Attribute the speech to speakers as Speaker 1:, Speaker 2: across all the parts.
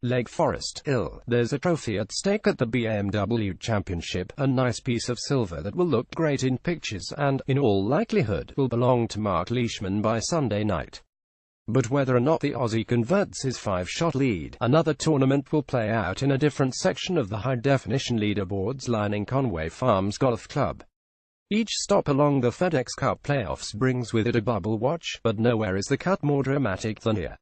Speaker 1: Lake Forest, ill. There's a trophy at stake at the BMW Championship, a nice piece of silver that will look great in pictures and, in all likelihood, will belong to Mark Leishman by Sunday night. But whether or not the Aussie converts his 5-shot lead, another tournament will play out in a different section of the high-definition leaderboards lining Conway Farms Golf Club. Each stop along the FedExCup playoffs brings with it a bubble watch, but nowhere is the cut more dramatic than here.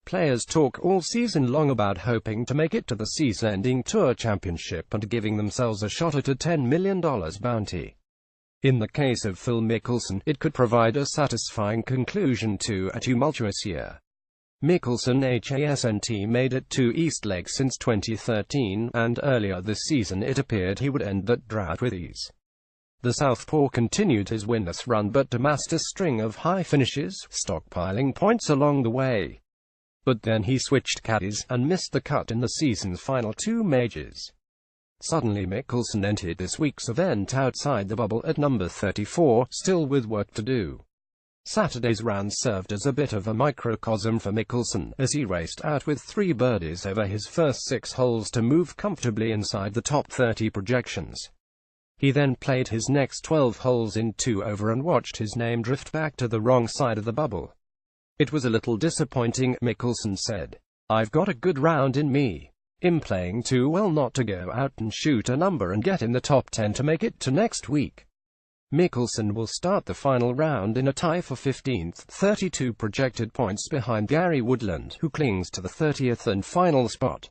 Speaker 1: Players talk all season long about hoping to make it to the season-ending Tour Championship and giving themselves a shot at a $10 million bounty. In the case of Phil Mickelson, it could provide a satisfying conclusion to a tumultuous year. Mickelson hasn't made it to East Lake since 2013, and earlier this season it appeared he would end that drought with ease. The southpaw continued his winless run but amassed a string of high finishes, stockpiling points along the way. But then he switched caddies, and missed the cut in the season's final 2 majors. Suddenly Mickelson entered this week's event outside the bubble at number 34, still with work to do. Saturday's round served as a bit of a microcosm for Mickelson, as he raced out with 3 birdies over his first 6 holes to move comfortably inside the top 30 projections. He then played his next 12 holes in 2 over and watched his name drift back to the wrong side of the bubble. "It was a little disappointing," Mickelson said. "I've got a good round in me. I'm playing too well not to go out and shoot a number and get in the top 10 to make it to next week." Mickelson will start the final round in a tie for 15th, 32 projected points behind Gary Woodland, who clings to the 30th and final spot.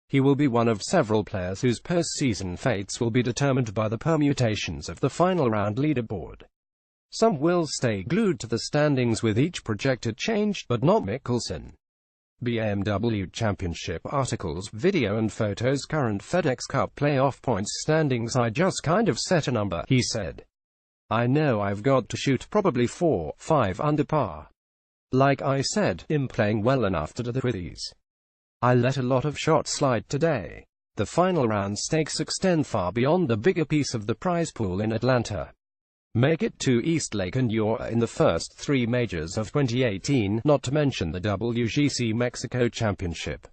Speaker 1: He will be one of several players whose postseason fates will be determined by the permutations of the final round leaderboard. Some will stay glued to the standings with each projected change, but not Mickelson. BMW Championship articles, video and photos. Current FedExCup playoff points standings. "I just kind of set a number," he said. "I know I've got to shoot probably 4-5 under par. Like I said, I'm playing well enough to do that with ease. I let a lot of shots slide today." The final round stakes extend far beyond the bigger piece of the prize pool in Atlanta. Make it to East Lake and you're in the first 3 majors of 2018, not to mention the WGC Mexico Championship.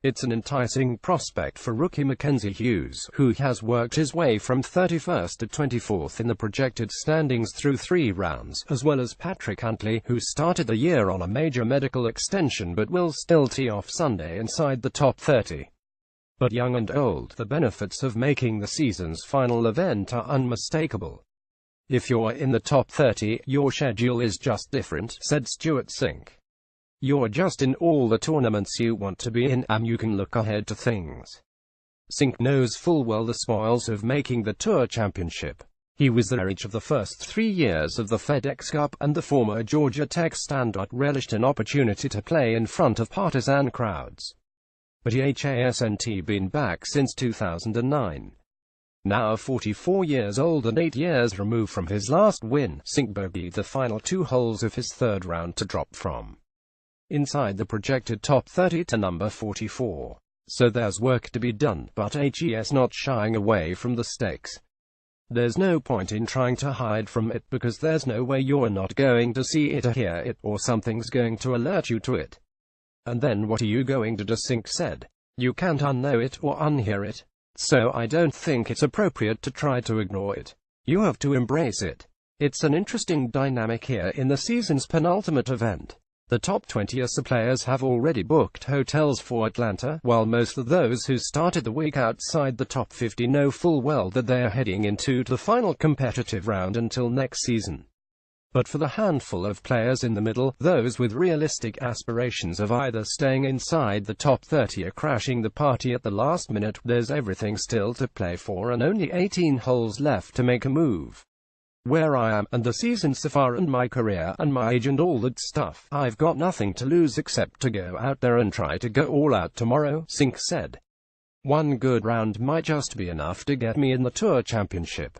Speaker 1: It's an enticing prospect for rookie Mackenzie Hughes, who has worked his way from 31st to 24th in the projected standings through 3 rounds, as well as Patrick Cantlay, who started the year on a major medical extension but will still tee off Sunday inside the top 30. But young and old, the benefits of making the season's final event are unmistakable. "If you're in the top 30, your schedule is just different," said Stuart Sink. "You're just in all the tournaments you want to be in, and you can look ahead to things." Sink knows full well the spoils of making the Tour Championship. He was there each of the first 3 years of the FedExCup, and the former Georgia Tech standout relished an opportunity to play in front of partisan crowds. But he hasn't been back since 2009. Now 44 years old and 8 years removed from his last win, Sink bogeyed the final 2 holes of his 3rd round to drop from inside the projected top 30 to number 44. So there's work to be done, but he's not shying away from the stakes. There's no point in trying to hide from it, because there's no way you're not going to see it or hear it, or something's going to alert you to it. "And then what are you going to do?" Sink said. "You can't unknow it or unhear it. So I don't think it's appropriate to try to ignore it. You have to embrace it." It's an interesting dynamic here in the season's penultimate event. The top 20 ASA players have already booked hotels for Atlanta, while most of those who started the week outside the top 50 know full well that they are heading into the final competitive round until next season. But for the handful of players in the middle, those with realistic aspirations of either staying inside the top 30 or crashing the party at the last minute, there's everything still to play for and only 18 holes left to make a move. "Where I am, and the season so far, and my career, and my age and all that stuff, I've got nothing to lose except to go out there and try to go all out tomorrow," Sink said. "One good round might just be enough to get me in the Tour Championship.